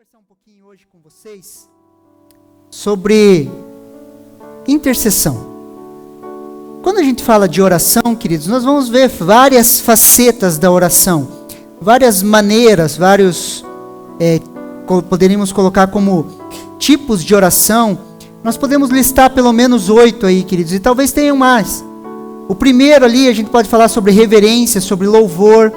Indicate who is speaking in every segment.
Speaker 1: conversar um pouquinho hoje com vocês sobre intercessão. Quando a gente fala de oração, queridos, nós vamos ver várias facetas da oração, várias maneiras, poderíamos colocar como tipos de oração. Nós podemos listar pelo menos 8 aí, queridos, e talvez tenham mais. O primeiro ali, a gente pode falar sobre reverência, sobre louvor,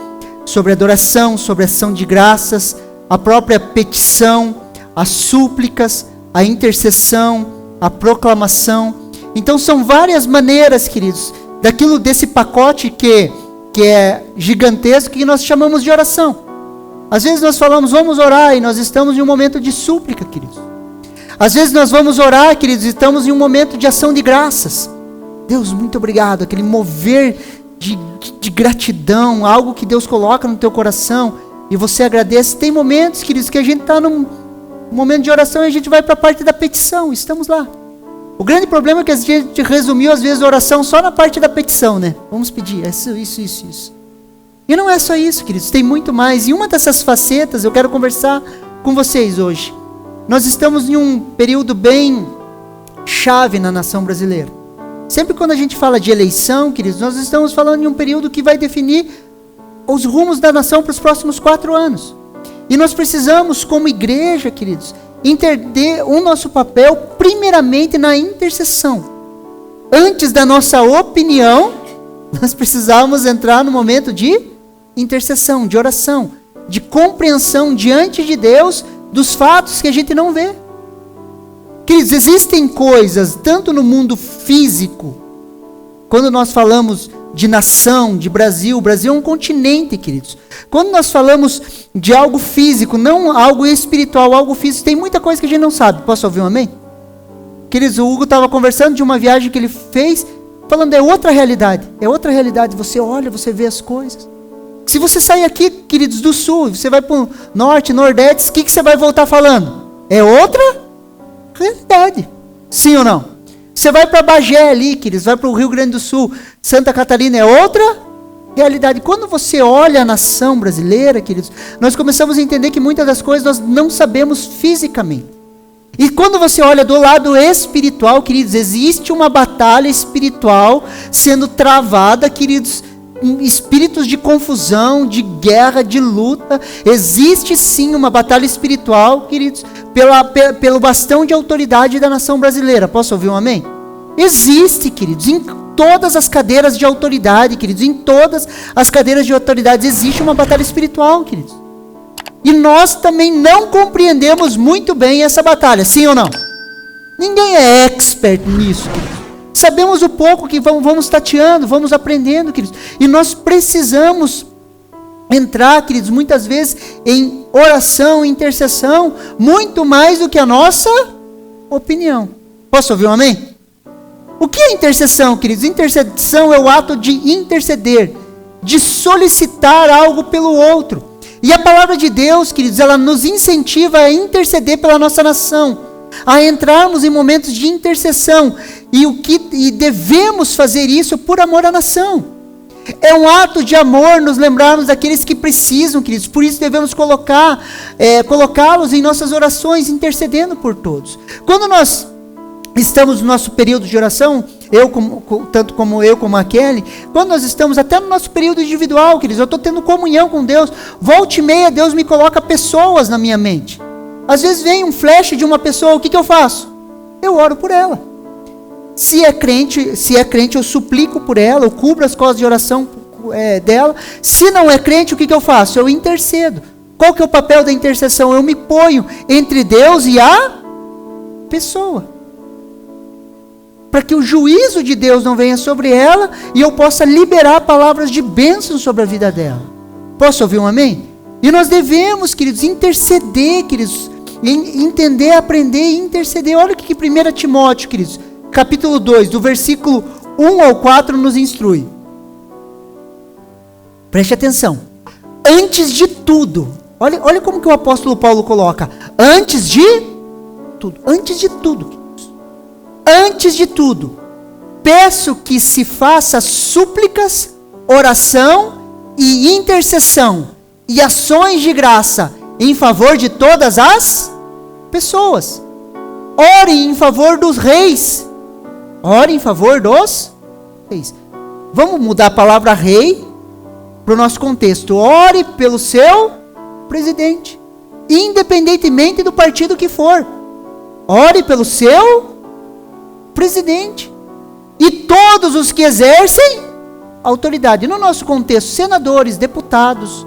Speaker 1: sobre adoração, sobre ação de graças, a própria petição, as súplicas, a intercessão, a proclamação. Então são várias maneiras, queridos, desse pacote que é gigantesco, que nós chamamos de oração. Às vezes nós falamos, vamos orar, e nós estamos em um momento de súplica, queridos. Às vezes nós vamos orar, queridos, e estamos em um momento de ação de graças. Deus, muito obrigado, aquele mover de gratidão, algo que Deus coloca no teu coração, e você agradece. Tem momentos, queridos, que a gente está num momento de oração e a gente vai para a parte da petição, estamos lá. O grande problema é que a gente resumiu às vezes a oração só na parte da petição, né? Vamos pedir, isso. E não é só isso, queridos, tem muito mais. E uma dessas facetas eu quero conversar com vocês hoje. Nós estamos em um período bem chave na nação brasileira. Sempre quando a gente fala de eleição, queridos, nós estamos falando de um período que vai definir os rumos da nação para os próximos 4 anos. E nós precisamos, como igreja, queridos, entender o nosso papel primeiramente na intercessão. Antes da nossa opinião, nós precisamos entrar no momento de intercessão, de oração, de compreensão diante de Deus dos fatos que a gente não vê. Queridos, existem coisas, tanto no mundo físico, quando nós falamos de nação, de Brasil, o Brasil é um continente, queridos. Quando nós falamos de algo físico, não algo espiritual, algo físico, tem muita coisa que a gente não sabe. Posso ouvir um amém? Queridos, o Hugo estava conversando de uma viagem que ele fez, falando, é outra realidade, você olha, você vê as coisas. Se você sair aqui, queridos, do sul, você vai para o norte, nordeste, o que você vai voltar falando? É outra realidade, sim ou não? Você vai para Bagé ali, queridos, vai para o Rio Grande do Sul, Santa Catarina, é outra realidade. Quando você olha a nação brasileira, queridos, nós começamos a entender que muitas das coisas nós não sabemos fisicamente. E quando você olha do lado espiritual, queridos, existe uma batalha espiritual sendo travada, queridos, espíritos de confusão, de guerra, de luta. Existe sim uma batalha espiritual, queridos, pelo bastão de autoridade da nação brasileira. Posso ouvir um amém? Existe, queridos, em todas as cadeiras de autoridade, queridos, em todas as cadeiras de autoridade existe uma batalha espiritual, queridos. E nós também não compreendemos muito bem essa batalha, sim ou não? Ninguém é expert nisso, queridos. Sabemos o pouco que vamos tateando, vamos aprendendo, queridos. E nós precisamos entrar, queridos, muitas vezes em oração, intercessão, muito mais do que a nossa opinião. Posso ouvir um amém? O que é intercessão, queridos? Intercessão é o ato de interceder, de solicitar algo pelo outro. E a palavra de Deus, queridos, ela nos incentiva a interceder pela nossa nação, a entrarmos em momentos de intercessão, e devemos fazer isso por amor à nação. É um ato de amor nos lembrarmos daqueles que precisam, queridos, por isso devemos colocá-los em nossas orações, intercedendo por todos. Quando nós estamos no nosso período de oração, tanto como eu como a Kelly, quando nós estamos até no nosso período individual, queridos, eu estou tendo comunhão com Deus, volta e meia Deus me coloca pessoas na minha mente. Às vezes vem um flash de uma pessoa, o que eu faço? Eu oro por ela. Se é crente, eu suplico por ela, eu cubro as costas de oração dela. Se não é crente, o que eu faço? Eu intercedo. Qual que é o papel da intercessão? Eu me ponho entre Deus e a pessoa, para que o juízo de Deus não venha sobre ela e eu possa liberar palavras de bênção sobre a vida dela. Posso ouvir um amém? E nós devemos, queridos, interceder, queridos, entender, aprender e interceder. Olha o que 1 Timóteo, queridos, capítulo 2, do versículo 1 ao 4 nos instrui. Preste atenção. Antes de tudo, olha como que o apóstolo Paulo coloca. Antes de tudo, peço que se faça súplicas, oração e intercessão, e ações de graça em favor de todas as pessoas. Ore em favor dos reis. Ore em favor dos reis. Vamos mudar a palavra rei para o nosso contexto. Ore pelo seu presidente, independentemente do partido que for. Ore pelo seu presidente. E todos os que exercem autoridade. No nosso contexto, senadores, deputados.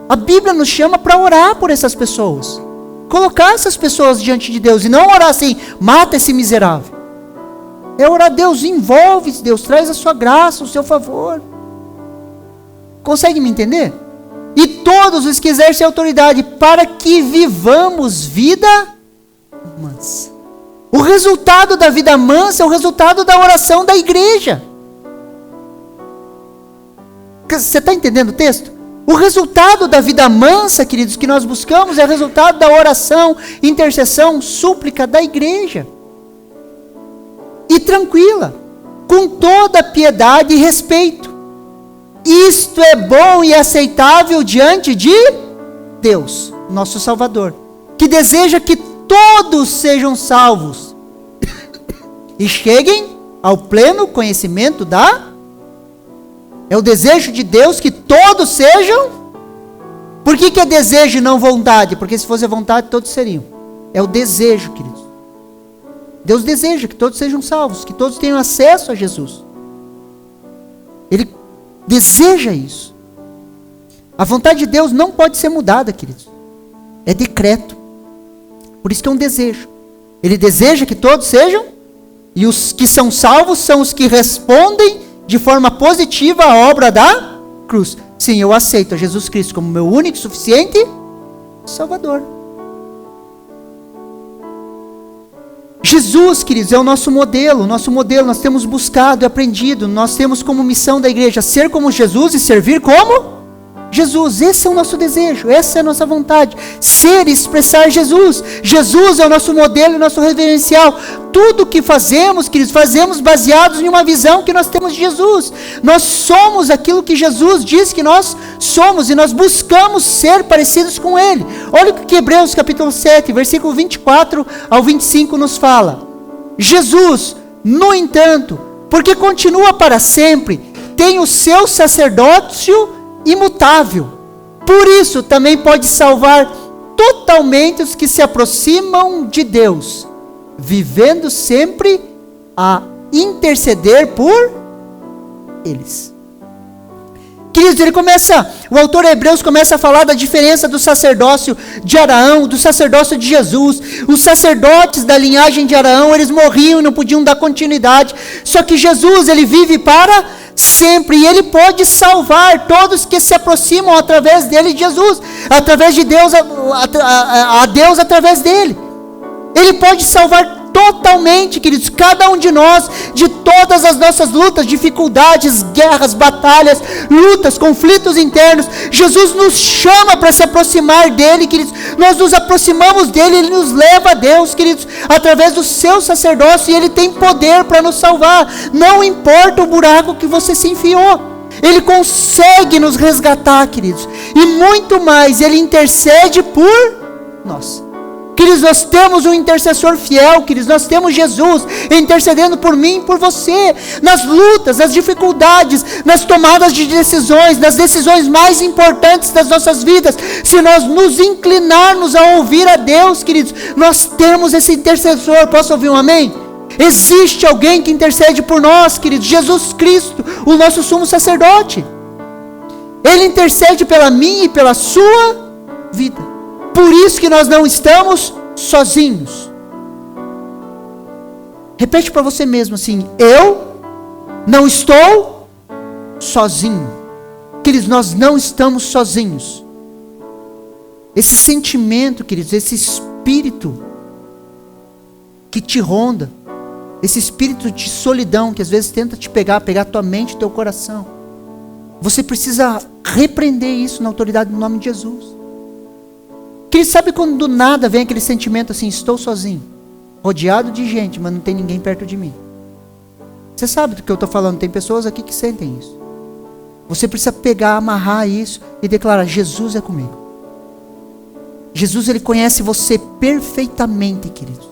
Speaker 1: A Bíblia nos chama para orar por essas pessoas. Colocar essas pessoas diante de Deus. E não orar assim, mata esse miserável. É orar, Deus, envolve, Deus, traz a sua graça, o seu favor. Consegue me entender? E todos os que exercem autoridade, para que vivamos vida mansa. O resultado da vida mansa é o resultado da oração da igreja. Você está entendendo o texto? O resultado da vida mansa, queridos, que nós buscamos é o resultado da oração, intercessão, súplica da igreja. E tranquila, com toda piedade e respeito. Isto é bom e aceitável diante de Deus, nosso Salvador, que deseja que todos sejam salvos e cheguem ao pleno conhecimento É o desejo de Deus que todos sejam. Por que é desejo e não vontade? Porque se fosse vontade, todos seriam. É o desejo, queridos. Deus deseja que todos sejam salvos, que todos tenham acesso a Jesus. Ele deseja isso. A vontade de Deus não pode ser mudada, queridos. É decreto. Por isso que é um desejo. Ele deseja que todos sejam, e os que são salvos são os que respondem de forma positiva à obra da cruz. Sim, eu aceito a Jesus Cristo como meu único e suficiente Salvador. Jesus, queridos, é o nosso modelo. Nós temos buscado e aprendido. Nós temos como missão da igreja ser como Jesus e servir como Jesus. Esse é o nosso desejo, essa é a nossa vontade. Ser e expressar Jesus. Jesus é o nosso modelo e nosso referencial. Tudo que fazemos, queridos, fazemos baseados em uma visão que nós temos de Jesus. Nós somos aquilo que Jesus diz que nós somos e nós buscamos ser parecidos com Ele. Olha o que Hebreus capítulo 7, versículo 24 ao 25 nos fala. Jesus, no entanto, porque continua para sempre, tem o seu sacerdócio imutável. Por isso também pode salvar totalmente os que se aproximam de Deus, vivendo sempre a interceder por eles. Queridos, o autor Hebreus começa a falar da diferença do sacerdócio de Araão, do sacerdócio de Jesus. Os sacerdotes da linhagem de Araão, eles morriam e não podiam dar continuidade. Só que Jesus, ele vive para sempre, e ele pode salvar todos que se aproximam através dele, de Jesus, através de Deus, a Deus através dele. Ele pode salvar totalmente, queridos, cada um de nós, de todas as nossas lutas, dificuldades, guerras, batalhas, lutas, conflitos internos. Jesus nos chama para se aproximar dele, queridos. Nós nos aproximamos dele, ele nos leva a Deus, queridos, através do seu sacerdócio, e ele tem poder para nos salvar. Não importa o buraco que você se enfiou, ele consegue nos resgatar, queridos, e muito mais, ele intercede por nós. Queridos, nós temos um intercessor fiel, queridos, nós temos Jesus intercedendo por mim e por você, nas lutas, nas dificuldades, nas tomadas de decisões, nas decisões mais importantes das nossas vidas. Se nós nos inclinarmos a ouvir a Deus, queridos, nós temos esse intercessor. Posso ouvir um amém? Existe alguém que intercede por nós, queridos, Jesus Cristo, o nosso sumo sacerdote. Ele intercede pela minha e pela sua vida. Por isso que nós não estamos sozinhos. Repete para você mesmo assim: eu não estou sozinho. Queridos, nós não estamos sozinhos. Esse sentimento, queridos, esse espírito que te ronda, esse espírito de solidão que às vezes tenta te pegar tua mente, teu coração, você precisa repreender isso na autoridade do nome de Jesus. Quem sabe quando do nada vem aquele sentimento assim: estou sozinho, rodeado de gente, mas não tem ninguém perto de mim. Você sabe do que eu estou falando, tem pessoas aqui que sentem isso. Você precisa pegar, amarrar isso e declarar: Jesus é comigo. Jesus, ele conhece você perfeitamente, queridos.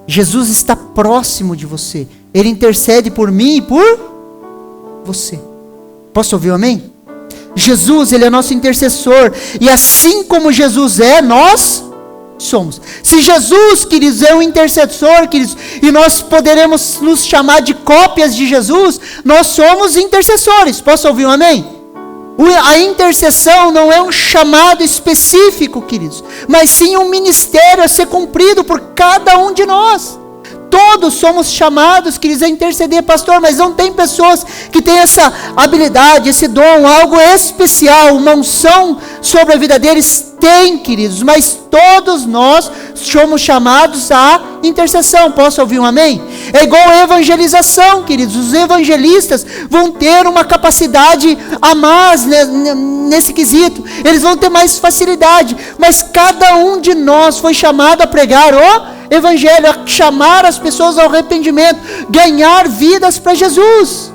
Speaker 1: Jesus está próximo de você. Ele intercede por mim e por você. Posso ouvir um amém? Jesus, ele é nosso intercessor. E assim como Jesus é, nós somos. Se Jesus, queridos, é um intercessor, queridos, e nós poderemos nos chamar de cópias de Jesus, nós somos intercessores. Posso ouvir um amém? A intercessão não é um chamado específico, queridos, mas sim um ministério a ser cumprido por cada um de nós. Todos somos chamados, queridos, a interceder, pastor, mas não tem pessoas que têm essa habilidade, esse dom, algo especial, uma unção sobre a vida deles. Tem, queridos, mas todos nós somos chamados à intercessão. Posso ouvir um amém? É igual a evangelização, queridos. Os evangelistas vão ter uma capacidade a mais nesse quesito. Eles vão ter mais facilidade, mas cada um de nós foi chamado a pregar o Evangelho, a chamar as pessoas ao arrependimento, ganhar vidas para Jesus.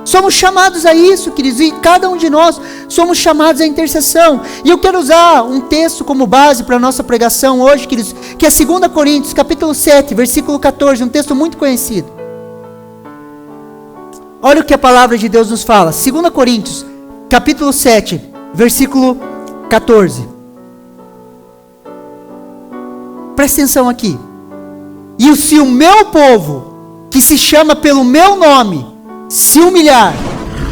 Speaker 1: Somos chamados a isso, queridos, e cada um de nós somos chamados à intercessão. E eu quero usar um texto como base para a nossa pregação hoje, queridos, que é 2 Coríntios, capítulo 7, versículo 14, um texto muito conhecido. Olha o que a palavra de Deus nos fala. 2 Coríntios, capítulo 7, versículo 14. Presta atenção aqui. E se o meu povo, que se chama pelo meu nome, se humilhar,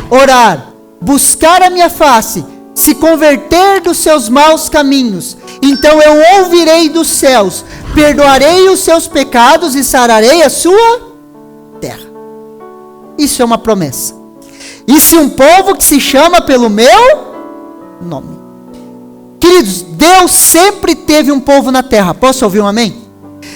Speaker 1: orar, buscar a minha face, se converter dos seus maus caminhos, então eu ouvirei dos céus, perdoarei os seus pecados e sararei a sua terra. Isso é uma promessa. E se um povo que se chama pelo meu nome. Queridos, Deus sempre teve um povo na terra. Posso ouvir um amém?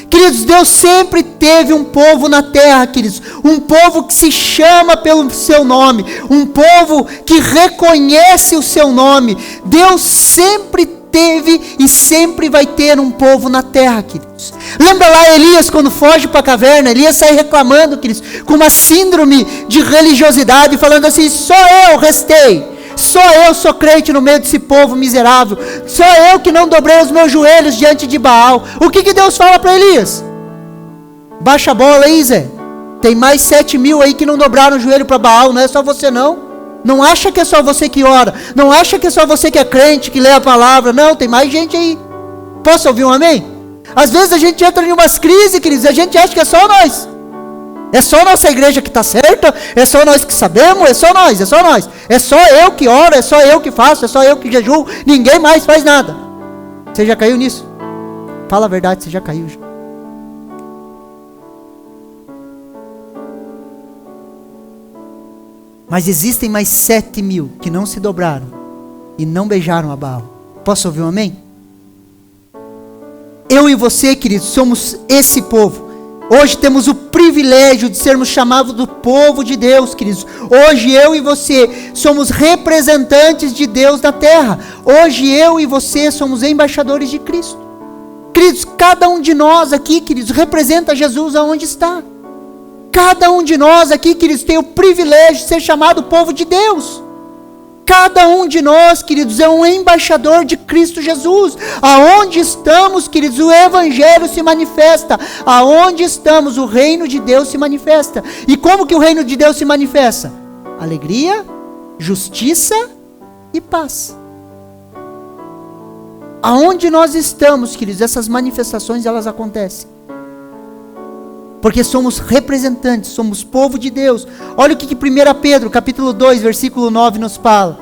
Speaker 1: Queridos, Deus sempre teve um povo na terra, queridos. Um povo que se chama pelo seu nome. Um povo que reconhece o seu nome. Deus sempre teve e sempre vai ter um povo na terra, queridos. Lembra lá Elias quando foge para a caverna? Elias sai reclamando, queridos, com uma síndrome de religiosidade, falando assim: só eu restei. Só eu sou crente no meio desse povo miserável. Só eu que não dobrei os meus joelhos diante de Baal. O que Deus fala para Elias? Baixa a bola aí, Zé. Tem mais 7.000 aí que não dobraram o joelho para Baal. Não é só você não. Não acha que é só você que ora. Não acha que é só você que é crente, que lê a palavra. Não, tem mais gente aí. Posso ouvir um amém? Às vezes a gente entra em umas crises, queridos, a gente acha que é só nós. É só nossa igreja que está certa, é só nós que sabemos, é só nós. É só eu que oro, é só eu que faço, é só eu que jejuo, ninguém mais faz nada. Você já caiu nisso? Fala a verdade, você já caiu. Mas existem mais 7.000 que não se dobraram e não beijaram a Baal. Posso ouvir um amém? Eu e você, queridos, somos esse povo. Hoje temos o privilégio de sermos chamados do povo de Deus, queridos. Hoje eu e você somos representantes de Deus na terra. Hoje eu e você somos embaixadores de Cristo. Queridos, cada um de nós aqui, queridos, representa Jesus aonde está. Cada um de nós aqui, queridos, tem o privilégio de ser chamado povo de Deus. Cada um de nós, queridos, é um embaixador de Cristo Jesus. Aonde estamos, queridos, o Evangelho se manifesta. Aonde estamos, o reino de Deus se manifesta. E como que o reino de Deus se manifesta? Alegria, justiça e paz. Aonde nós estamos, queridos, essas manifestações, elas acontecem. Porque somos representantes, somos povo de Deus. Olha o que 1 Pedro, capítulo 2, versículo 9 nos fala.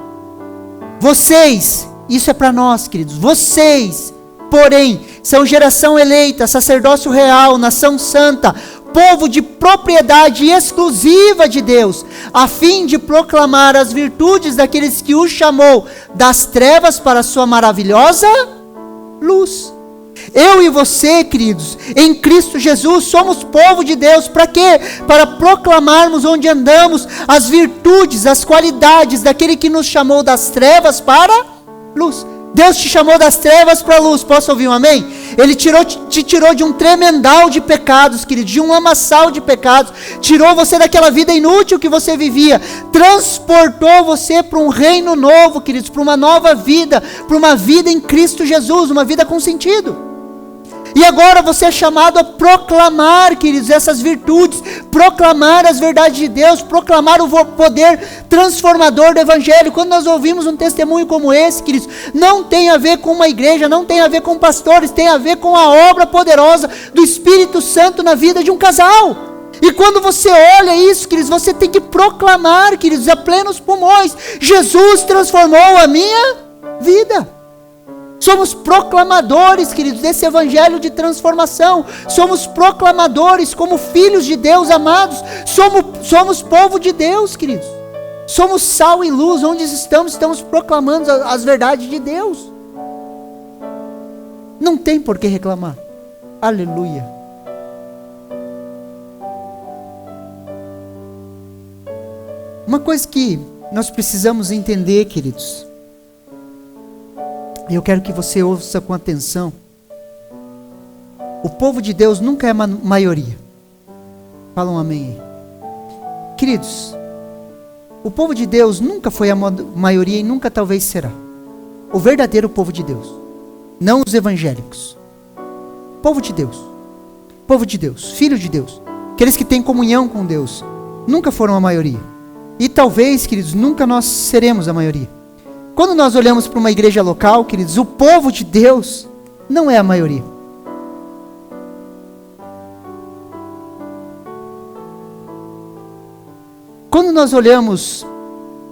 Speaker 1: Vocês, isso é para nós, queridos, vocês, porém, são geração eleita, sacerdócio real, nação santa, povo de propriedade exclusiva de Deus, a fim de proclamar as virtudes daqueles que o chamou das trevas para a sua maravilhosa luz. Eu e você, queridos, em Cristo Jesus, somos povo de Deus. Para quê? Para proclamarmos onde andamos as virtudes, as qualidades daquele que nos chamou das trevas para a luz. Deus te chamou das trevas para a luz. Posso ouvir um amém? Ele te tirou de um tremendal de pecados, querido, de um lamaçal de pecados. Tirou você daquela vida inútil que você vivia. Transportou você para um reino novo, queridos, para uma nova vida, para uma vida em Cristo Jesus, uma vida com sentido. E agora você é chamado a proclamar, queridos, essas virtudes, proclamar as verdades de Deus, proclamar o poder transformador do Evangelho. Quando nós ouvimos um testemunho como esse, queridos, não tem a ver com uma igreja, não tem a ver com pastores, tem a ver com a obra poderosa do Espírito Santo na vida de um casal. E quando você olha isso, queridos, você tem que proclamar, queridos, a plenos pulmões: Jesus transformou a minha vida. Somos proclamadores, queridos, desse evangelho de transformação. Somos proclamadores como filhos de Deus amados. Somos povo de Deus, queridos. Somos sal e luz. Onde estamos proclamando as verdades de Deus. Não tem por que reclamar. Aleluia. Uma coisa que nós precisamos entender, queridos, e eu quero que você ouça com atenção: o povo de Deus nunca é maioria. Fala um amém aí. Queridos, o povo de Deus nunca foi a maioria e nunca talvez será. O verdadeiro povo de Deus, não os evangélicos. Povo de Deus, filho de Deus, aqueles que têm comunhão com Deus, nunca foram a maioria. E talvez, queridos, nunca nós seremos a maioria. Quando nós olhamos para uma igreja local, queridos, o povo de Deus não é a maioria. Quando nós olhamos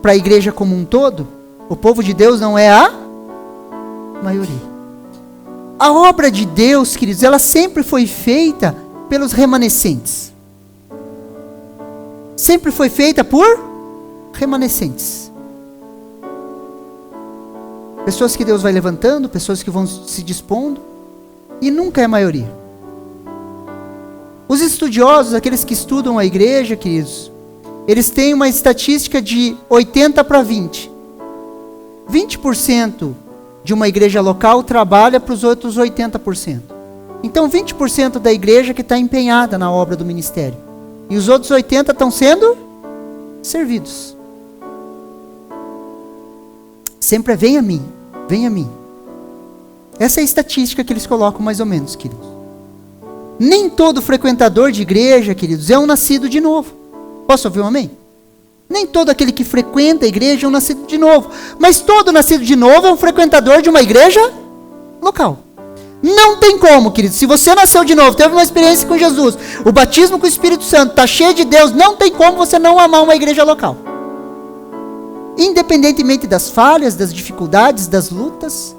Speaker 1: para a igreja como um todo, o povo de Deus não é a maioria. A obra de Deus, queridos, ela sempre foi feita pelos remanescentes. Sempre foi feita por remanescentes. Pessoas que Deus vai levantando, pessoas que vão se dispondo, e nunca é a maioria. Os estudiosos, aqueles que estudam a igreja, queridos, eles têm uma estatística de 80 para 20. 20% de uma igreja local trabalha para os outros 80%. Então 20% da igreja que está empenhada na obra do ministério. E os outros 80% estão sendo servidos. Sempre é: vem a mim, vem a mim. Essa é a estatística que eles colocam mais ou menos, queridos. Nem todo frequentador de igreja, queridos, é um nascido de novo. Posso ouvir um amém? Nem todo aquele que frequenta a igreja é um nascido de novo. Mas todo nascido de novo é um frequentador de uma igreja local. Não tem como, queridos. Se você nasceu de novo, teve uma experiência com Jesus, o batismo com o Espírito Santo, está cheio de Deus, não tem como você não amar uma igreja local. Independentemente das falhas, das dificuldades, das lutas.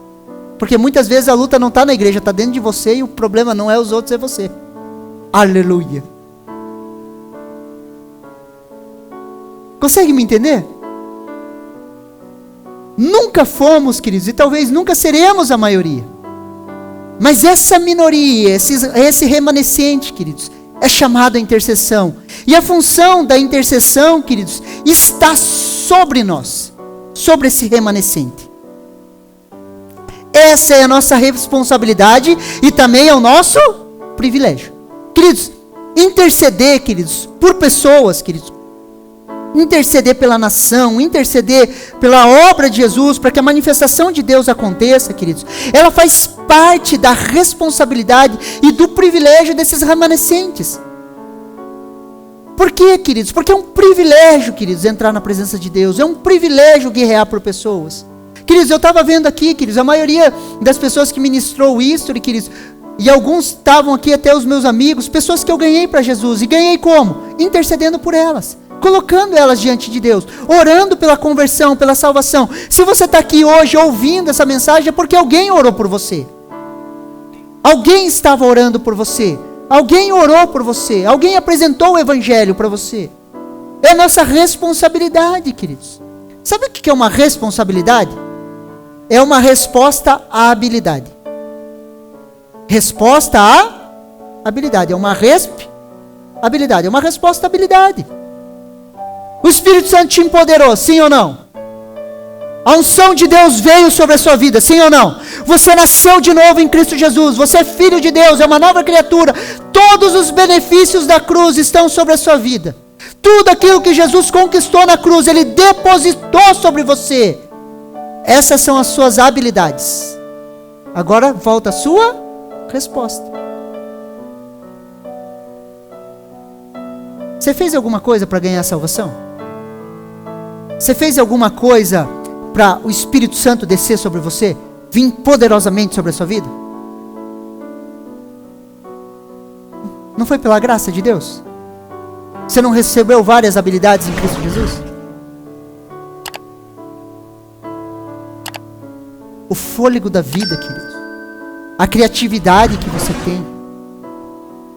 Speaker 1: Porque muitas vezes a luta não está na igreja, está dentro de você, e o problema não é os outros, é você. Aleluia. Consegue me entender? Nunca fomos, queridos, e talvez nunca seremos a maioria. Mas essa minoria, esse remanescente, queridos, é chamado a intercessão. E a função da intercessão, queridos, está sobre nós, sobre esse remanescente. Essa é a nossa responsabilidade e também é o nosso privilégio. Queridos, interceder, queridos, por pessoas, queridos, interceder pela nação, interceder pela obra de Jesus, para que a manifestação de Deus aconteça, queridos, ela faz parte da responsabilidade e do privilégio desses remanescentes. Por quê, queridos? Porque é um privilégio, queridos, entrar na presença de Deus, é um privilégio guerrear por pessoas. Queridos, eu estava vendo aqui, queridos, a maioria das pessoas que ministrou o History, queridos, e alguns estavam aqui, até os meus amigos, pessoas que eu ganhei para Jesus. E ganhei como? Intercedendo por elas, colocando elas diante de Deus, orando pela conversão, pela salvação. Se você está aqui hoje ouvindo essa mensagem, é porque alguém orou por você. Alguém estava orando por você. Alguém orou por você. Alguém apresentou o Evangelho para você. É nossa responsabilidade, queridos. Sabe o que é uma responsabilidade? É uma resposta à habilidade. Resposta à habilidade. É uma habilidade. É uma resposta à habilidade. O Espírito Santo te empoderou, sim ou não? A unção de Deus veio sobre a sua vida, sim ou não? Você nasceu de novo em Cristo Jesus, você é filho de Deus, é uma nova criatura. Todos os benefícios da cruz estão sobre a sua vida. Tudo aquilo que Jesus conquistou na cruz, Ele depositou sobre você. Essas são as suas habilidades. Agora volta a sua resposta. Você fez alguma coisa para ganhar a salvação? Você fez alguma coisa para o Espírito Santo descer sobre você? Vir poderosamente sobre a sua vida? Não foi pela graça de Deus? Você não recebeu várias habilidades em Cristo Jesus? O fôlego da vida, queridos. A criatividade que você tem.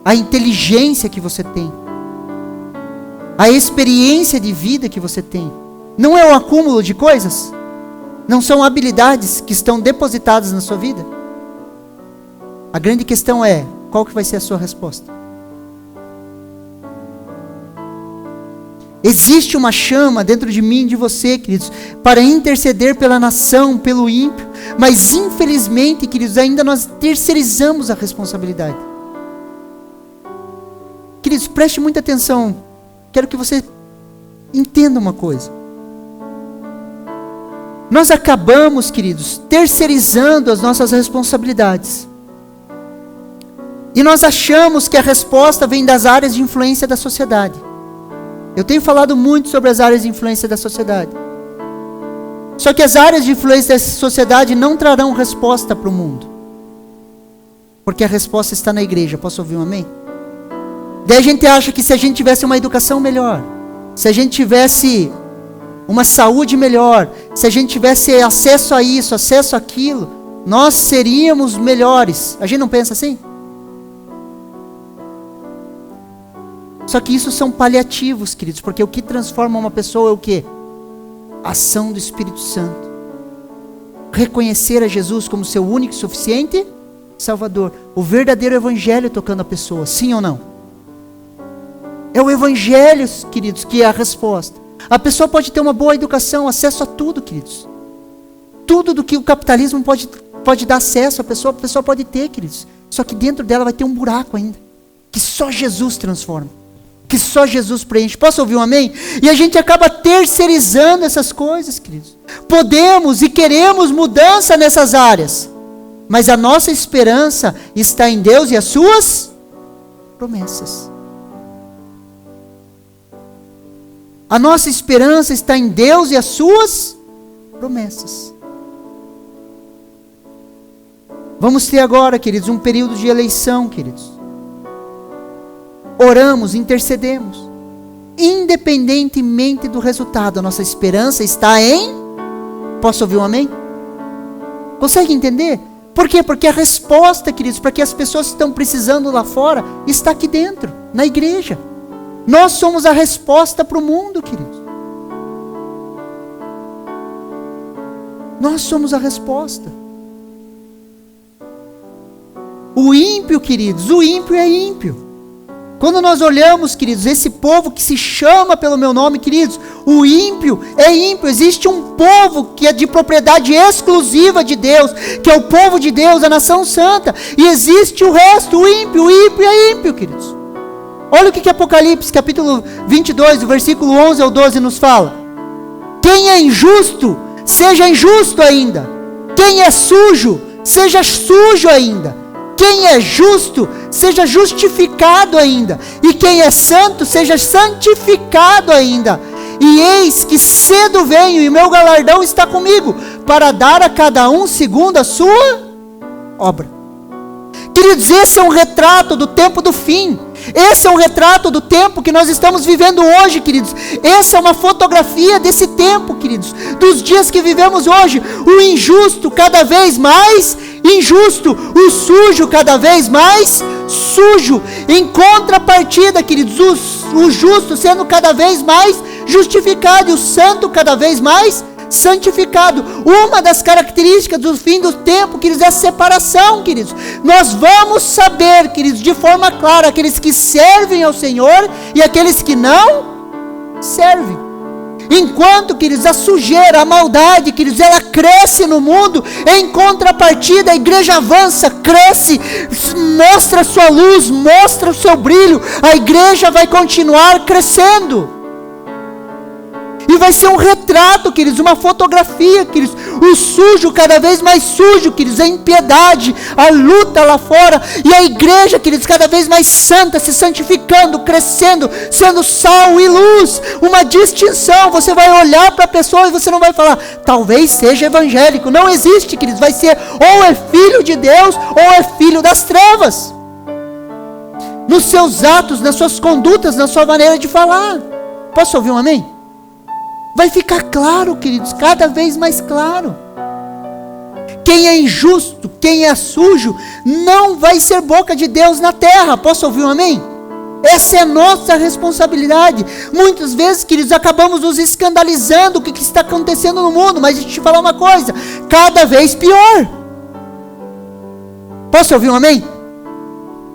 Speaker 1: A inteligência que você tem. A experiência de vida que você tem. Não é um acúmulo de coisas? Não são habilidades que estão depositadas na sua vida? A grande questão é, qual que vai ser a sua resposta? Existe uma chama dentro de mim e de você, queridos, para interceder pela nação, pelo ímpio, mas infelizmente, queridos, ainda nós terceirizamos a responsabilidade. Queridos, preste muita atenção, quero que você entenda uma coisa. Nós acabamos, queridos, terceirizando as nossas responsabilidades. E nós achamos que a resposta vem das áreas de influência da sociedade. Eu tenho falado muito sobre as áreas de influência da sociedade. Só que as áreas de influência da sociedade não trarão resposta para o mundo. Porque a resposta está na igreja. Posso ouvir um amém? Daí a gente acha que se a gente tivesse uma educação melhor, se a gente tivesse uma saúde melhor, se a gente tivesse acesso a isso, acesso àquilo, nós seríamos melhores. A gente não pensa assim? Só que isso são paliativos, queridos, porque o que transforma uma pessoa é o quê? A ação do Espírito Santo. Reconhecer a Jesus como seu único e suficiente Salvador. O verdadeiro evangelho tocando a pessoa, sim ou não? É o evangelho, queridos, que é a resposta. A pessoa pode ter uma boa educação, acesso a tudo, queridos. Tudo do que o capitalismo pode dar acesso, a pessoa pode ter, queridos. Só que dentro dela vai ter um buraco ainda, que só Jesus transforma, que só Jesus preenche. Posso ouvir um amém? E a gente acaba terceirizando essas coisas, queridos. Podemos e queremos mudança nessas áreas, mas a nossa esperança está em Deus e as suas promessas. A nossa esperança está em Deus e as suas promessas. Vamos ter agora, queridos, um período de eleição, queridos. Oramos, intercedemos. Independentemente do resultado, a nossa esperança está em... Posso ouvir um amém? Consegue entender? Por quê? Porque a resposta, queridos, para que as pessoas que estão precisando lá fora, está aqui dentro, na igreja. Nós somos a resposta para o mundo, queridos. Nós somos a resposta. O ímpio, queridos, o ímpio é ímpio. Quando nós olhamos, queridos, esse povo que se chama pelo meu nome, queridos, o ímpio é ímpio. Existe um povo que é de propriedade exclusiva de Deus, que é o povo de Deus, a nação santa. E existe o resto, o ímpio é ímpio, queridos. Olha o que Apocalipse, capítulo 22, do versículo 11 ao 12 nos fala. Quem é injusto, seja injusto ainda. Quem é sujo, seja sujo ainda. Quem é justo, seja justificado ainda. E quem é santo, seja santificado ainda. E eis que cedo venho, e meu galardão está comigo, para dar a cada um segundo a sua obra. Queridos, esse é um retrato do tempo do fim. Esse é um retrato do tempo que nós estamos vivendo hoje, queridos. Essa é uma fotografia desse tempo, queridos. Dos dias que vivemos hoje. O injusto cada vez mais injusto. O sujo cada vez mais sujo. Em contrapartida, queridos, o justo sendo cada vez mais justificado. E o santo cada vez mais santificado. Uma das características do fim do tempo, queridos, é a separação, queridos. Nós vamos saber, queridos, de forma clara, aqueles que servem ao Senhor e aqueles que não servem. Enquanto, queridos, a sujeira, a maldade, queridos, ela cresce no mundo, em contrapartida a igreja avança, cresce, mostra a sua luz, mostra o seu brilho, a igreja vai continuar crescendo. E vai ser um retrato, queridos, uma fotografia, queridos. O sujo cada vez mais sujo, queridos, a impiedade, a luta lá fora. E a igreja, queridos, cada vez mais santa, se santificando, crescendo, sendo sal e luz. Uma distinção. Você vai olhar para a pessoa e você não vai falar, talvez seja evangélico. Não existe, queridos. Vai ser ou é filho de Deus ou é filho das trevas. Nos seus atos, nas suas condutas, na sua maneira de falar. Posso ouvir um amém? Vai ficar claro, queridos, cada vez mais claro. Quem é injusto, quem é sujo, não vai ser boca de Deus na terra. Posso ouvir um amém? Essa é a nossa responsabilidade. Muitas vezes, queridos, acabamos nos escandalizando com o que está acontecendo no mundo, mas deixa eu te falar uma coisa, cada vez pior. Posso ouvir um amém?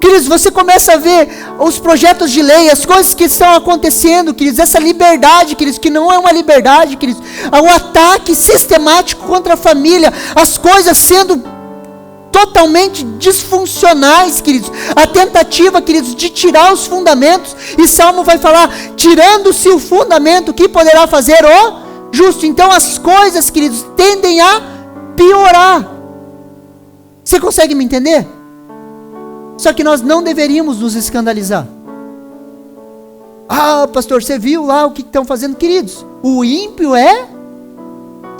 Speaker 1: Queridos, você começa a ver os projetos de lei, as coisas que estão acontecendo, queridos, essa liberdade, queridos, que não é uma liberdade, queridos, o ataque sistemático contra a família, as coisas sendo totalmente disfuncionais, queridos, a tentativa, queridos, de tirar os fundamentos, e Salmo vai falar, tirando-se o fundamento, o que poderá fazer o justo? Então as coisas, queridos, tendem a piorar. Você consegue me entender? Só que nós não deveríamos nos escandalizar. Ah, pastor, você viu lá o que estão fazendo? Queridos, o ímpio é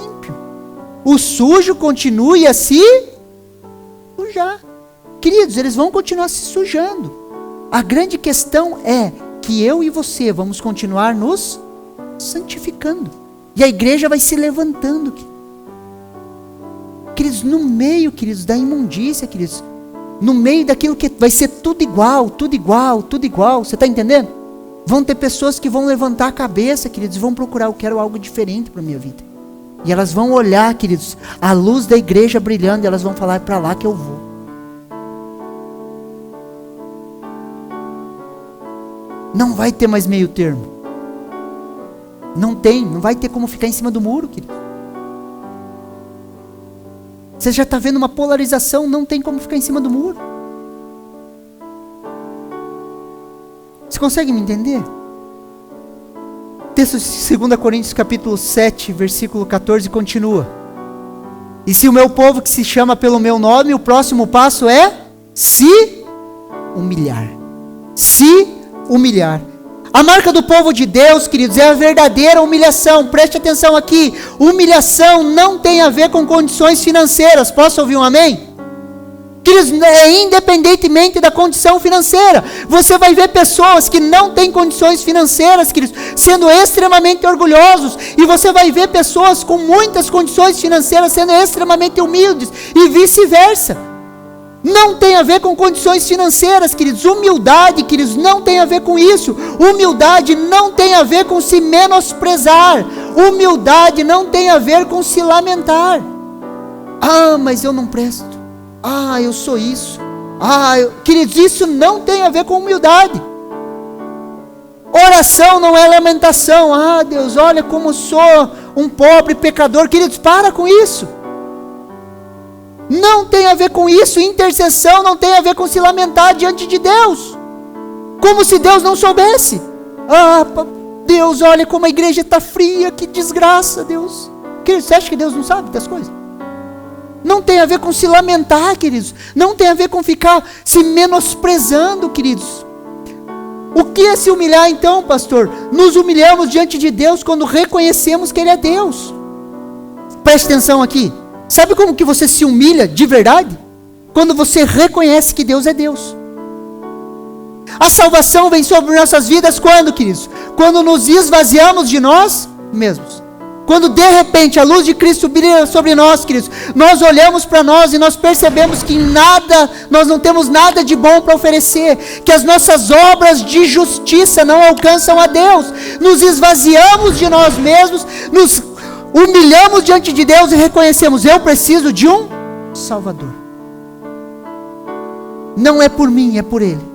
Speaker 1: ímpio. O sujo continue a se sujar. Queridos, eles vão continuar se sujando. A grande questão é que eu e você vamos continuar nos santificando. E a igreja vai se levantando. Queridos, no meio, queridos, da imundícia, queridos, no meio daquilo que vai ser tudo igual, tudo igual, tudo igual, você está entendendo? Vão ter pessoas que vão levantar a cabeça, queridos, e vão procurar, eu quero algo diferente para a minha vida. E elas vão olhar, queridos, a luz da igreja brilhando, e elas vão falar, é para lá que eu vou. Não vai ter mais meio termo. Não vai ter como ficar em cima do muro, querido. Você já está vendo uma polarização, não tem como ficar em cima do muro. Você consegue me entender? Texto de 2 Coríntios capítulo 7, versículo 14 continua. E se o meu povo que se chama pelo meu nome, o próximo passo é se humilhar. Se humilhar. A marca do povo de Deus, queridos, é a verdadeira humilhação. Preste atenção aqui. Humilhação não tem a ver com condições financeiras. Posso ouvir um amém? Queridos, independentemente da condição financeira. Você vai ver pessoas que não têm condições financeiras, queridos, sendo extremamente orgulhosos. E você vai ver pessoas com muitas condições financeiras sendo extremamente humildes. E vice-versa. Não tem a ver com condições financeiras, queridos. Humildade, queridos, não tem a ver com isso. Humildade não tem a ver com se menosprezar. Humildade não tem a ver com se lamentar. Ah, mas eu não presto. Ah, eu sou isso. Queridos, isso não tem a ver com humildade. Oração não é lamentação. Ah, Deus, olha como sou um pobre pecador. Queridos, para com isso. Não tem a ver com isso. Intercessão não tem a ver com se lamentar diante de Deus, como se Deus não soubesse. Ah, Deus, olha como a igreja está fria, que desgraça, Deus. Você acha que Deus não sabe das coisas? Não tem a ver com se lamentar, queridos. Não tem a ver com ficar se menosprezando, queridos. O que é se humilhar então, pastor? Nos humilhamos diante de Deus quando reconhecemos que Ele é Deus. Preste atenção aqui. Sabe como que você se humilha de verdade? Quando você reconhece que Deus é Deus. A salvação vem sobre nossas vidas quando, queridos? Quando nos esvaziamos de nós mesmos. Quando de repente a luz de Cristo brilha sobre nós, queridos, nós olhamos para nós e nós percebemos que nós não temos nada de bom para oferecer, que as nossas obras de justiça não alcançam a Deus. Nos esvaziamos de nós mesmos, nos humilhamos diante de Deus e reconhecemos, eu preciso de um Salvador. Não é por mim, é por Ele.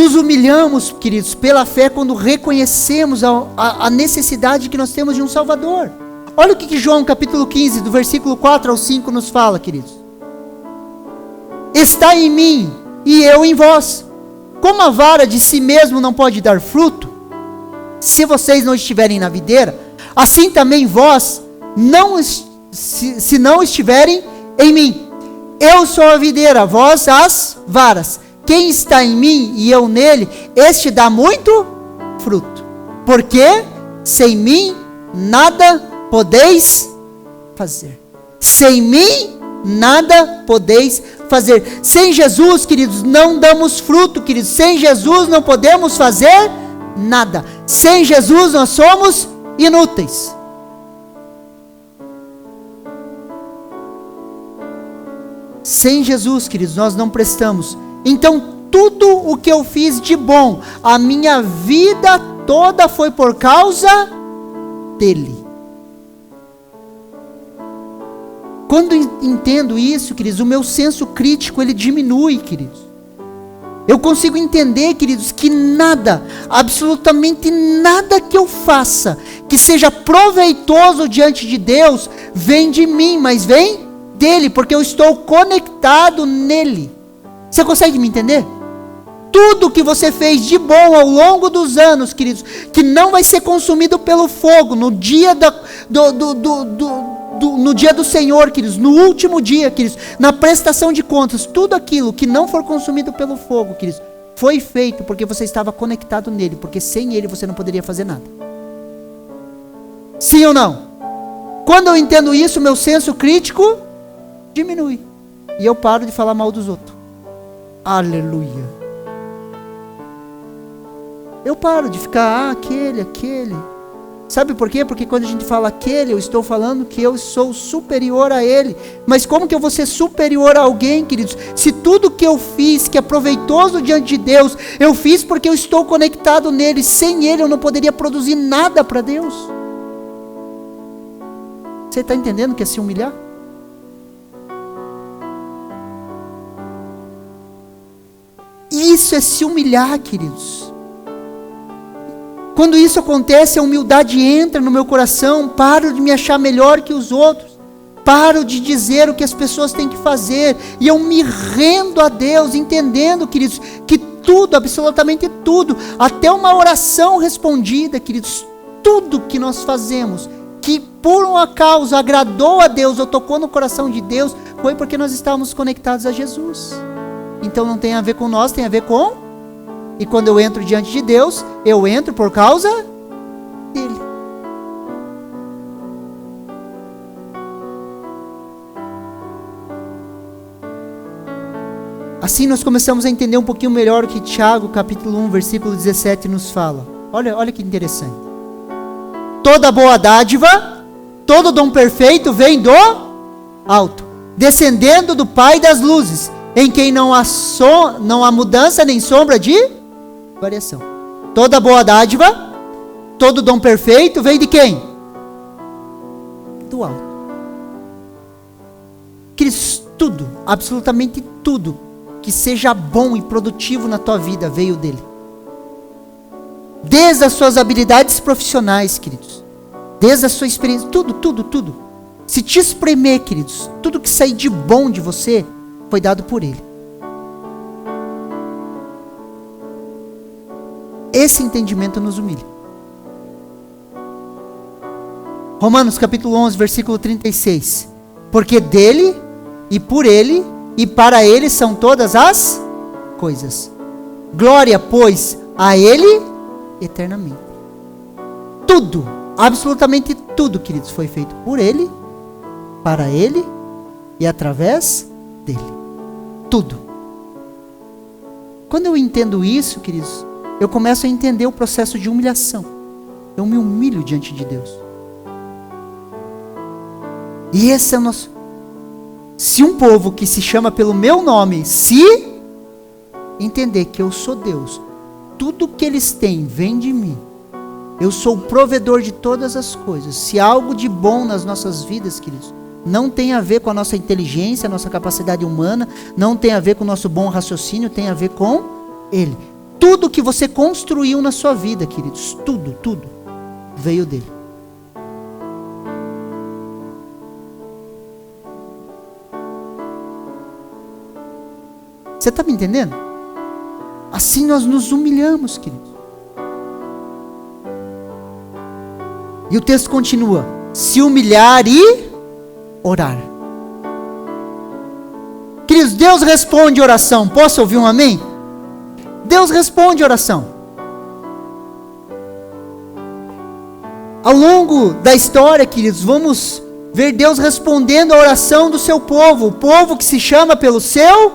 Speaker 1: nos humilhamos, queridos, pela fé, quando reconhecemos a necessidade que nós temos de um Salvador. Olha o que João capítulo 15, do versículo 4 ao 5 nos fala, queridos. Está em mim e eu em vós. Como a vara de si mesmo não pode dar fruto, se vocês não estiverem na videira, assim também vós, se não estiverem em mim. Eu sou a videira, vós as varas. Quem está em mim e eu nele, este dá muito fruto. Porque sem mim nada podeis fazer. Sem mim nada podeis fazer. Sem Jesus, queridos, não damos fruto, queridos. Sem Jesus não podemos fazer nada. Sem Jesus nós somos inúteis. Sem Jesus, queridos, nós não prestamos. Então, tudo o que eu fiz de bom, a minha vida toda foi por causa dele. Quando entendo isso, queridos, o meu senso crítico, ele diminui, queridos. Eu consigo entender, queridos, que nada, absolutamente nada que eu faça, que seja proveitoso diante de Deus, vem de mim, mas vem dele, porque eu estou conectado nele. Você consegue me entender? Tudo que você fez de bom ao longo dos anos, queridos, que não vai ser consumido pelo fogo, no dia no dia do Senhor, queridos, no último dia, queridos, na prestação de contas, tudo aquilo que não for consumido pelo fogo, queridos, foi feito porque você estava conectado nele, porque sem ele você não poderia fazer nada. Sim ou não? Quando eu entendo isso, meu senso crítico diminui, e eu paro de falar mal dos outros. Aleluia. Eu paro de ficar, aquele. Sabe por quê? Porque quando a gente fala aquele, eu estou falando que eu sou superior a ele. Mas como que eu vou ser superior a alguém, queridos? Se tudo que eu fiz, que é proveitoso diante de Deus, eu fiz porque eu estou conectado nele. Sem ele eu não poderia produzir nada para Deus. Você está entendendo o que é se humilhar? Isso é se humilhar, queridos. Quando isso acontece, a humildade entra no meu coração, paro de me achar melhor que os outros, paro de dizer o que as pessoas têm que fazer, e eu me rendo a Deus, entendendo, queridos, que tudo, absolutamente tudo, até uma oração respondida, queridos, tudo que nós fazemos, que por uma causa agradou a Deus, ou tocou no coração de Deus, foi porque nós estávamos conectados a Jesus. Então não tem a ver com nós, tem a ver com... E quando eu entro diante de Deus, eu entro por causa dele. Assim nós começamos a entender um pouquinho melhor o que Tiago, capítulo 1, versículo 17 nos fala. Olha que interessante. Toda boa dádiva, todo dom perfeito vem do alto, descendendo do Pai das luzes, em quem não há mudança nem sombra de variação. Toda boa dádiva, todo dom perfeito vem de quem? Do alto. Queridos, tudo, absolutamente tudo que seja bom e produtivo na tua vida veio dele. Desde as suas habilidades profissionais, queridos, desde a sua experiência, tudo. Se te espremer, queridos, tudo que sair de bom de você foi dado por ele. Esse entendimento nos humilha. Romanos capítulo 11, versículo 36. Porque dele, e por ele, e para ele são todas as coisas. Glória, pois, a ele eternamente. Tudo, absolutamente tudo, queridos, foi feito por ele, para ele e através dele. Tudo. Quando eu entendo isso, queridos, eu começo a entender o processo de humilhação. Eu me humilho diante de Deus. E esse é o nosso... Se um povo que se chama pelo meu nome, se entender que eu sou Deus, tudo que eles têm vem de mim. Eu sou o provedor de todas as coisas. Se há algo de bom nas nossas vidas, queridos, não tem a ver com a nossa inteligência, a nossa capacidade humana, não tem a ver com o nosso bom raciocínio, tem a ver com ele. Tudo que você construiu na sua vida, queridos, tudo, veio dele. Você está me entendendo? Assim nós nos humilhamos, queridos. E o texto continua: se humilhar e orar. Queridos, Deus responde oração. Posso ouvir um amém? Deus responde oração. Ao longo da história, queridos, vamos ver Deus respondendo a oração do seu povo, o povo que se chama pelo seu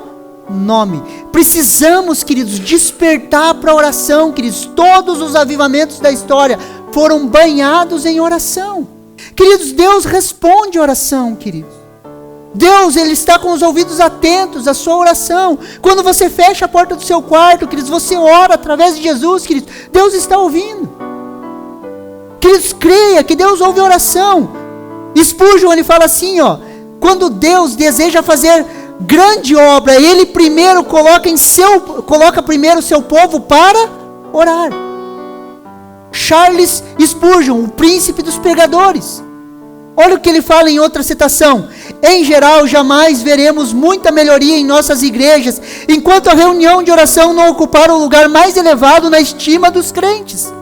Speaker 1: nome. Precisamos, queridos, despertar para a oração, queridos. Todos os avivamentos da história foram banhados em oração. Queridos, Deus responde oração, queridos. Deus, Ele está com os ouvidos atentos à sua oração. Quando você fecha a porta do seu quarto, queridos, você ora através de Jesus, queridos, Deus está ouvindo. Queridos, creia que Deus ouve a oração. Spurgeon, ele fala assim, quando Deus deseja fazer grande obra, Ele primeiro coloca primeiro o seu povo para orar. Charles Spurgeon, o príncipe dos pregadores, olha o que ele fala em outra citação: em geral, jamais veremos muita melhoria em nossas igrejas, enquanto a reunião de oração não ocupar o lugar mais elevado na estima dos crentes.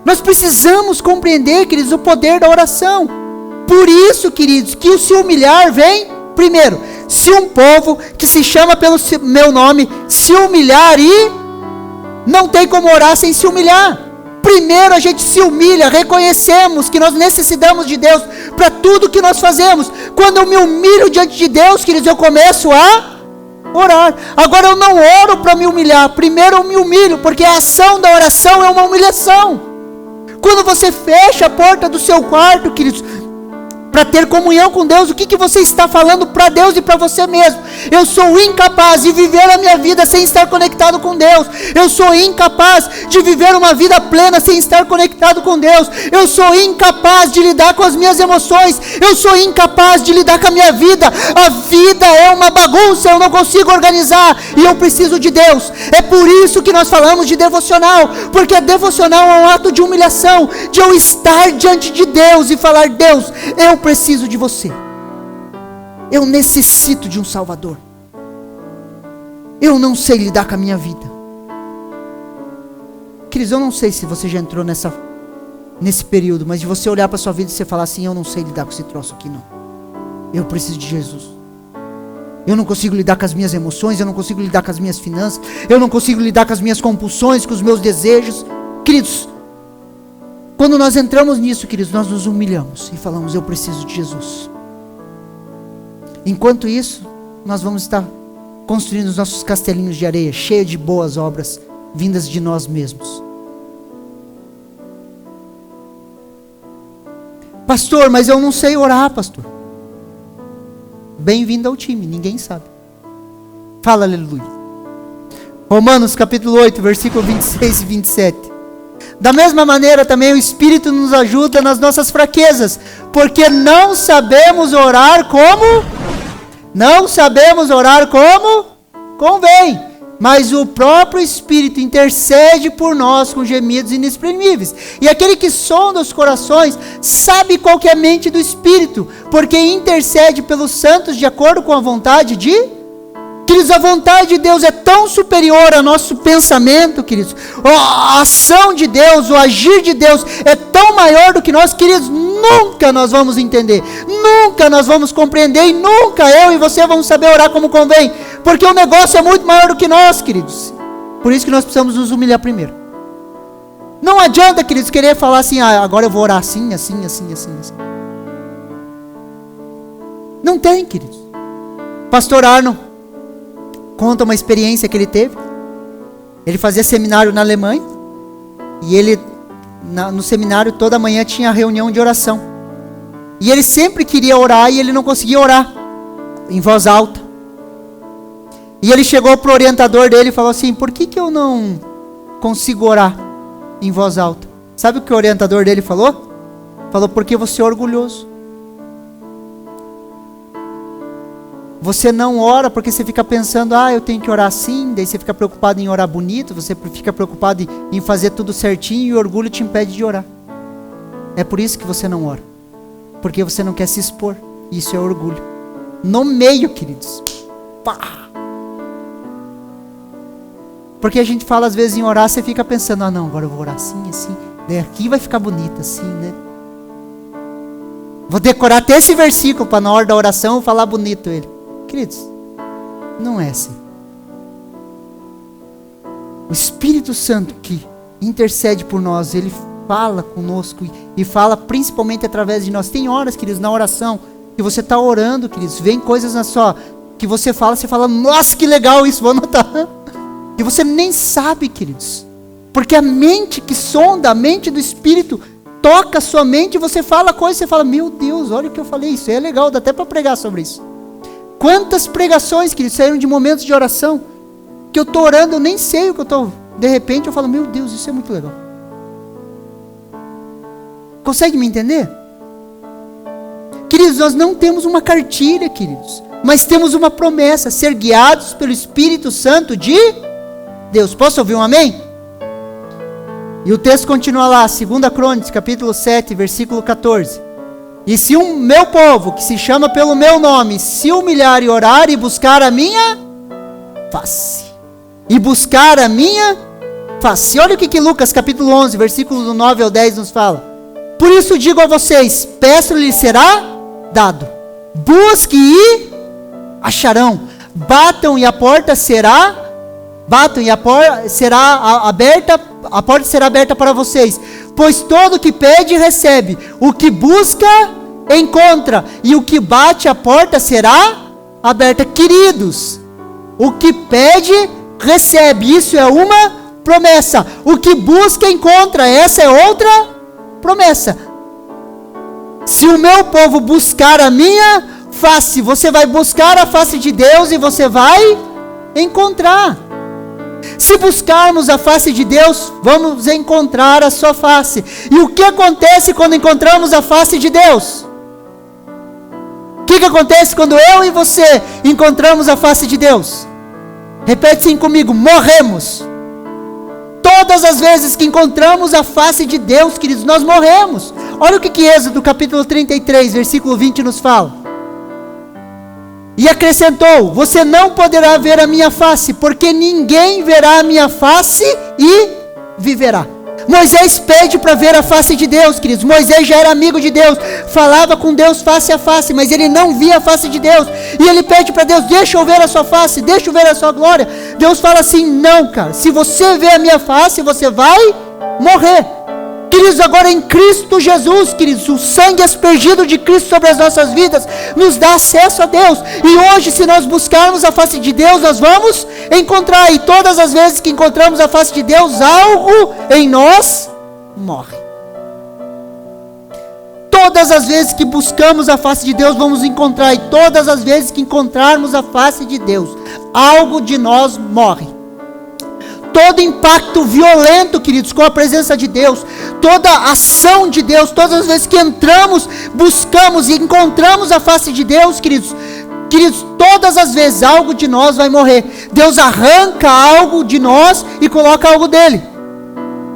Speaker 1: Nós precisamos compreender, queridos, o poder da oração. Por isso, queridos, que o se humilhar vem primeiro. Se um povo que se chama pelo meu nome se humilhar, e não tem como orar sem se humilhar. Primeiro a gente se humilha, reconhecemos que nós necessitamos de Deus para tudo que nós fazemos. Quando eu me humilho diante de Deus, queridos, eu começo a orar. Agora eu não oro para me humilhar, primeiro eu me humilho, porque a ação da oração é uma humilhação. Quando você fecha a porta do seu quarto, queridos, para ter comunhão com Deus, o que você está falando para Deus e para você mesmo? Eu sou incapaz de viver a minha vida sem estar conectado com Deus. Eu sou incapaz de viver uma vida plena sem estar conectado com Deus. Eu sou incapaz de lidar com as minhas emoções. Eu sou incapaz de lidar com a minha vida. A vida é uma bagunça, eu não consigo organizar, e eu preciso de Deus. É por isso que nós falamos de devocional, porque a devocional é um ato de humilhação, de eu estar diante de Deus e falar: Deus, eu preciso de você. Eu necessito de um Salvador. Eu não sei lidar com a minha vida. Queridos, eu não sei se você já entrou nesse período, mas de você olhar para a sua vida e você falar assim: eu não sei lidar com esse troço aqui, não. Eu preciso de Jesus. Eu não consigo lidar com as minhas emoções, eu não consigo lidar com as minhas finanças, eu não consigo lidar com as minhas compulsões, com os meus desejos. Queridos, quando nós entramos nisso, queridos, nós nos humilhamos e falamos: eu preciso de Jesus. Enquanto isso, nós vamos estar construindo os nossos castelinhos de areia, cheios de boas obras, vindas de nós mesmos. Pastor, mas eu não sei orar, pastor. Bem-vindo ao time, ninguém sabe. Fala aleluia. Romanos capítulo 8, versículo 26 e 27. Da mesma maneira também o Espírito nos ajuda nas nossas fraquezas, porque não sabemos orar como convém, mas o próprio Espírito intercede por nós com gemidos inexprimíveis. E aquele que sonda os corações sabe qual que é a mente do Espírito, porque intercede pelos santos de acordo com a vontade de... Queridos, a vontade de Deus é tão superior ao nosso pensamento, queridos. A ação de Deus, o agir de Deus é tão maior do que nós, queridos. Nunca nós vamos entender, nunca nós vamos compreender, e nunca eu e você vamos saber orar como convém, porque o negócio é muito maior do que nós, queridos. Por isso que nós precisamos nos humilhar primeiro. Não adianta, queridos, querer falar assim: agora eu vou orar assim. Não tem, queridos. Pastor Arno conta uma experiência que ele teve. Ele fazia seminário na Alemanha, e ele, no seminário, toda manhã tinha reunião de oração, e ele sempre queria orar, e ele não conseguia orar em voz alta. E ele chegou para o orientador dele e falou assim: por que eu não consigo orar em voz alta? Sabe o que o orientador dele falou? Falou: porque você é orgulhoso. Você não ora porque você fica pensando, eu tenho que orar assim, daí você fica preocupado em orar bonito, você fica preocupado em fazer tudo certinho e o orgulho te impede de orar. É por isso que você não ora. Porque você não quer se expor. Isso é orgulho. No meio, queridos. Pá! Porque a gente fala às vezes em orar, você fica pensando, não, agora eu vou orar assim, assim. Daí aqui vai ficar bonito assim, né? Vou decorar até esse versículo para na hora da oração eu falar bonito ele. Queridos, não é assim. O Espírito Santo que intercede por nós, ele fala conosco e fala principalmente através de nós. Tem horas, queridos, na oração, que você está orando, queridos, vem coisas na sua, que você fala, nossa, que legal isso, vou anotar. E você nem sabe, queridos, porque a mente que sonda, a mente do Espírito, toca a sua mente e você fala coisas, você fala, meu Deus, olha o que eu falei, isso é legal, dá até para pregar sobre isso. Quantas pregações, queridos, saíram de momentos de oração, que eu estou orando, eu nem sei o que eu estou, de repente eu falo, meu Deus, isso é muito legal. Consegue me entender? Queridos, nós não temos uma cartilha, queridos, mas temos uma promessa, ser guiados pelo Espírito Santo de Deus. Posso ouvir um amém? E o texto continua lá, 2 Crônicas, capítulo 7, versículo 14. E se o meu povo, que se chama pelo meu nome, se humilhar e orar e buscar a minha face. E buscar a minha face. Olha o que Lucas, capítulo 11, versículo do 9 ao 10 nos fala. Por isso digo a vocês, peço-lhe será dado. Busque e acharão. Batam e a porta será aberta, a porta será aberta para vocês. Pois todo o que pede, recebe. O que busca, encontra. E o que bate, a porta será aberta. Queridos, o que pede, recebe. Isso é uma promessa. O que busca, encontra. Essa é outra promessa. Se o meu povo buscar a minha face, você vai buscar a face de Deus e você vai encontrar. Se buscarmos a face de Deus, vamos encontrar a sua face. E o que acontece quando encontramos a face de Deus? O que acontece quando eu e você encontramos a face de Deus? Repete assim comigo, morremos. Todas as vezes que encontramos a face de Deus, queridos, nós morremos. Olha o que Êxodo capítulo 33, versículo 20 nos fala. E acrescentou, você não poderá ver a minha face, porque ninguém verá a minha face e viverá. Moisés pede para ver a face de Deus, queridos. Moisés já era amigo de Deus, falava com Deus face a face, mas ele não via a face de Deus. E ele pede para Deus, deixa eu ver a sua face, deixa eu ver a sua glória. Deus fala assim, não, cara, se você ver a minha face, você vai morrer. Queridos, agora em Cristo Jesus, queridos, o sangue aspergido de Cristo sobre as nossas vidas, nos dá acesso a Deus. E hoje, se nós buscarmos a face de Deus, nós vamos encontrar. E todas as vezes que encontramos a face de Deus, algo em nós morre. Todas as vezes que buscamos a face de Deus, vamos encontrar. E todas as vezes que encontrarmos a face de Deus, algo de nós morre. Todo impacto violento, queridos, com a presença de Deus, toda ação de Deus, todas as vezes que entramos, buscamos e encontramos a face de Deus, queridos, todas as vezes algo de nós vai morrer. Deus arranca algo de nós e coloca algo dele.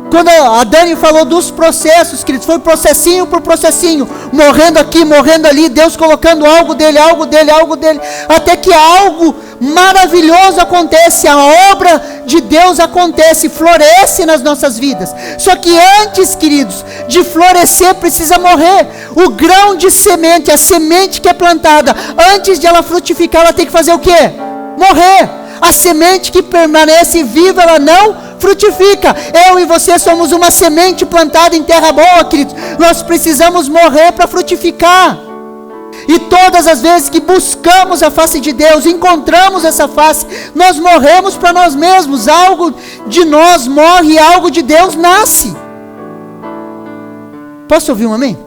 Speaker 1: Quando a Dani falou dos processos, queridos, foi processinho por processinho, morrendo aqui, morrendo ali, Deus colocando algo dele, até que algo maravilhoso acontece, a obra de Deus acontece, floresce nas nossas vidas. Só que antes, queridos, de florescer precisa morrer. O grão de semente, a semente que é plantada, antes de ela frutificar, ela tem que fazer o quê? Morrer. A semente que permanece viva, ela não frutifica. Eu e você somos uma semente plantada em terra boa, queridos. Nós precisamos morrer para frutificar. E todas as vezes que buscamos a face de Deus, encontramos essa face, nós morremos para nós mesmos. Algo de nós morre e algo de Deus nasce. Posso ouvir um amém?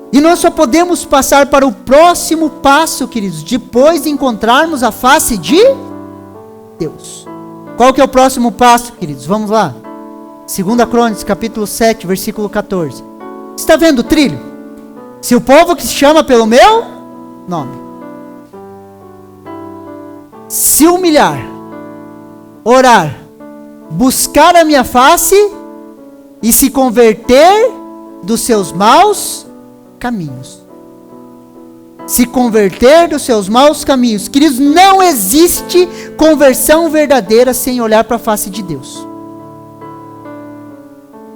Speaker 1: E nós só podemos passar para o próximo passo, queridos, depois de encontrarmos a face de Deus. Qual que é o próximo passo, queridos? Vamos lá. 2 Crônicas, capítulo 7, versículo 14. Está vendo o trilho? Se o povo que se chama pelo meu nome se humilhar, orar, buscar a minha face e se converter dos seus maus caminhos. Se converter dos seus maus caminhos. Queridos, não existe conversão verdadeira sem olhar para a face de Deus.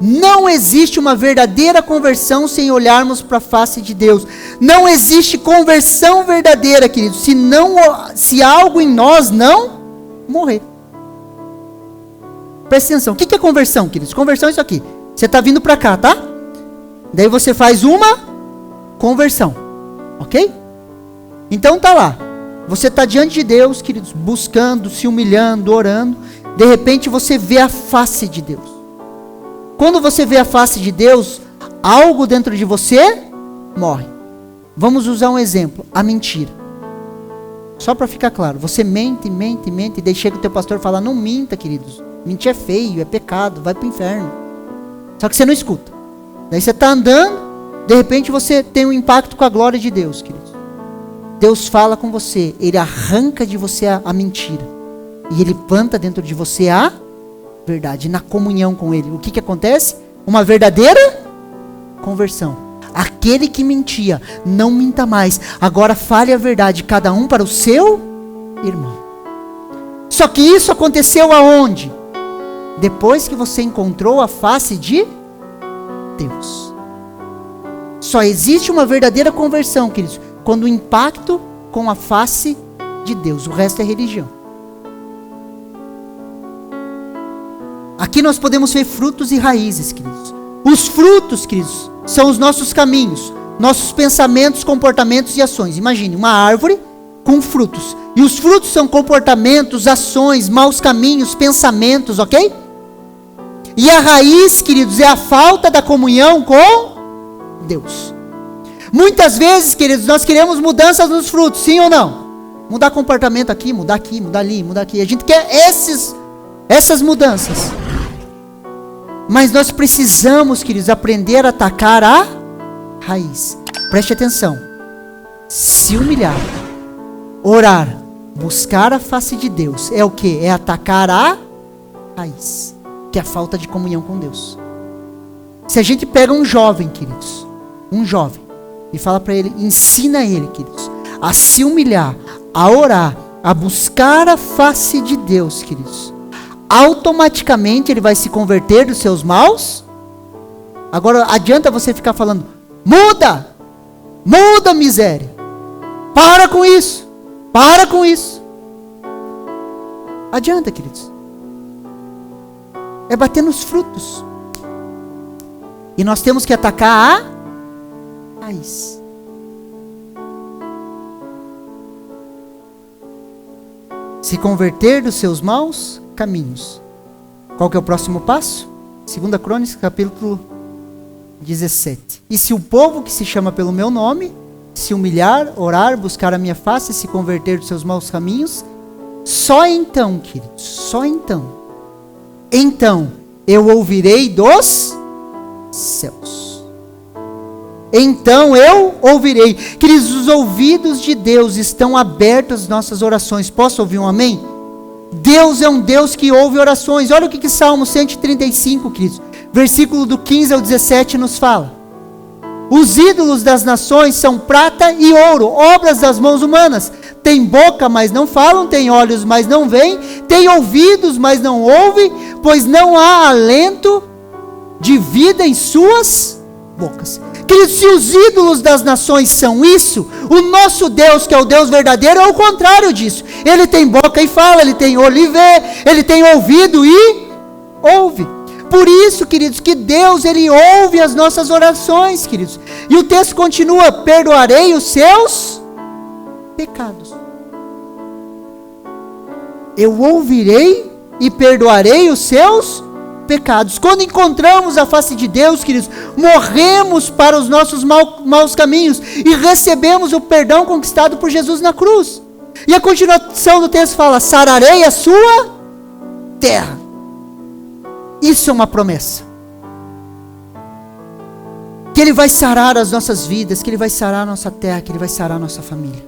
Speaker 1: Não existe uma verdadeira conversão sem olharmos para a face de Deus. Não existe conversão verdadeira, queridos, se algo em nós não morrer. Presta atenção. O que é conversão, queridos? Conversão é isso aqui. Você está vindo para cá, tá? Daí você faz uma conversão. Ok? Então tá lá. Você está diante de Deus, queridos, buscando, se humilhando, orando. De repente você vê a face de Deus. Quando você vê a face de Deus, algo dentro de você morre. Vamos usar um exemplo, a mentira. Só para ficar claro, você mente, e daí chega o teu pastor e fala, não minta, queridos. Mentir é feio, é pecado, vai para o inferno. Só que você não escuta. Daí você está andando, de repente você tem um impacto com a glória de Deus, queridos. Deus fala com você, Ele arranca de você a mentira. E Ele planta dentro de você a verdade, na comunhão com Ele. O que acontece? Uma verdadeira conversão. Aquele que mentia, não minta mais. Agora fale a verdade, cada um para o seu irmão. Só que isso aconteceu aonde? Depois que você encontrou a face de Deus. Só existe uma verdadeira conversão, queridos, quando o impacto com a face de Deus. O resto é religião. Aqui nós podemos ver frutos e raízes, queridos. Os frutos, queridos, são os nossos caminhos, nossos pensamentos, comportamentos e ações. Imagine uma árvore com frutos. E os frutos são comportamentos, ações, maus caminhos, pensamentos, ok? E a raiz, queridos, é a falta da comunhão com Deus. Muitas vezes, queridos, nós queremos mudanças nos frutos, sim ou não? Mudar comportamento aqui, mudar ali, mudar aqui. A gente quer essas mudanças. Mas nós precisamos, queridos, aprender a atacar a raiz. Preste atenção. Se humilhar, orar, buscar a face de Deus, é o que? É atacar a raiz, que é a falta de comunhão com Deus. Se a gente pega um jovem, queridos, e fala para ele, ensina ele, queridos, a se humilhar, a orar, a buscar a face de Deus, queridos, automaticamente ele vai se converter dos seus maus. Agora adianta você ficar falando, muda, miséria, para com isso, adianta, queridos, é bater nos frutos, e nós temos que atacar a raiz. Se converter dos seus maus caminhos. Qual que é o próximo passo? 2 Crônicas, capítulo 17. E se o povo que se chama pelo meu nome se humilhar, orar, buscar a minha face e se converter dos seus maus caminhos, só então, queridos, só então eu ouvirei dos céus. Então eu ouvirei. Queridos, os ouvidos de Deus estão abertos às nossas orações. Posso ouvir um amém? Deus é um Deus que ouve orações. Olha o que Salmo 135, queridos, versículo do 15 ao 17 nos fala. Os ídolos das nações são prata e ouro, obras das mãos humanas. Tem boca, mas não falam, tem olhos, mas não veem, tem ouvidos, mas não ouvem, pois não há alento de vida em suas bocas. Queridos, se os ídolos das nações são isso, o nosso Deus, que é o Deus verdadeiro, é o contrário disso. Ele tem boca e fala, ele tem olho e vê, ele tem ouvido e ouve. Por isso, queridos, que Deus, Ele ouve as nossas orações, queridos. E o texto continua, perdoarei os seus pecados. Eu ouvirei e perdoarei os seus pecados. Quando encontramos a face de Deus, queridos, morremos para os nossos maus caminhos e recebemos o perdão conquistado por Jesus na cruz. E a continuação do texto fala, sararei a sua terra. Isso é uma promessa. que Ele vai sarar as nossas vidas, que Ele vai sarar a nossa terra, que Ele vai sarar a nossa família,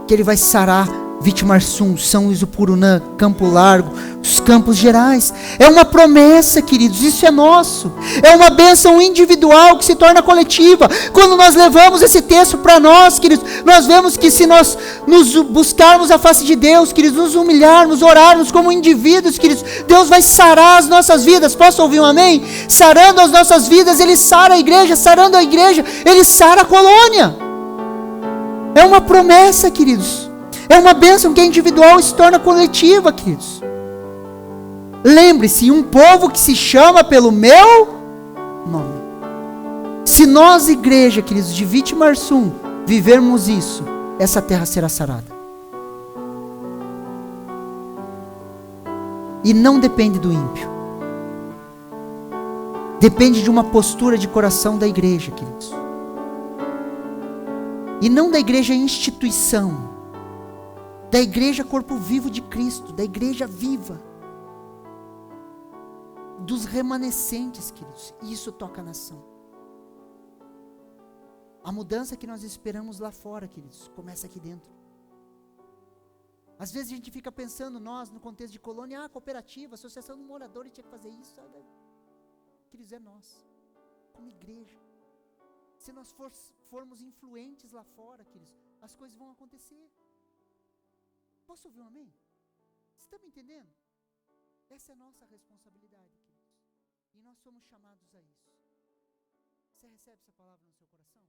Speaker 1: que Ele vai sarar Vitimarsum, São Luís do Purunã, Campo Largo, os Campos Gerais. É uma promessa, queridos, isso é nosso. É uma bênção individual que se torna coletiva. Quando nós levamos esse texto para nós, queridos, nós vemos que se nós nos buscarmos a face de Deus, queridos, nos humilharmos, orarmos como indivíduos, queridos, Deus vai sarar as nossas vidas. Posso ouvir um amém? Sarando as nossas vidas, Ele sara a igreja, sarando a igreja, Ele sara a colônia. É uma promessa, queridos. É uma bênção que é individual e se torna coletiva, queridos. Lembre-se, um povo que se chama pelo meu nome. Se nós, igreja, queridos, de Vitimarsum, vivermos isso, essa terra será sarada. E não depende do ímpio. Depende de uma postura de coração da igreja, queridos. E não da igreja instituição. Da igreja corpo vivo de Cristo, da igreja viva, dos remanescentes, queridos. Isso toca a nação. A mudança que nós esperamos lá fora, queridos, começa aqui dentro. Às vezes a gente fica pensando, nós, no contexto de colônia, cooperativa, associação de moradores tinha que fazer isso. Queridos, é nós, como igreja. Se nós formos influentes lá fora, queridos, as coisas vão acontecer. Posso ouvir um amém? Você está me entendendo? Essa é a nossa responsabilidade, queridos. E nós somos chamados a isso. Você recebe essa palavra no seu coração?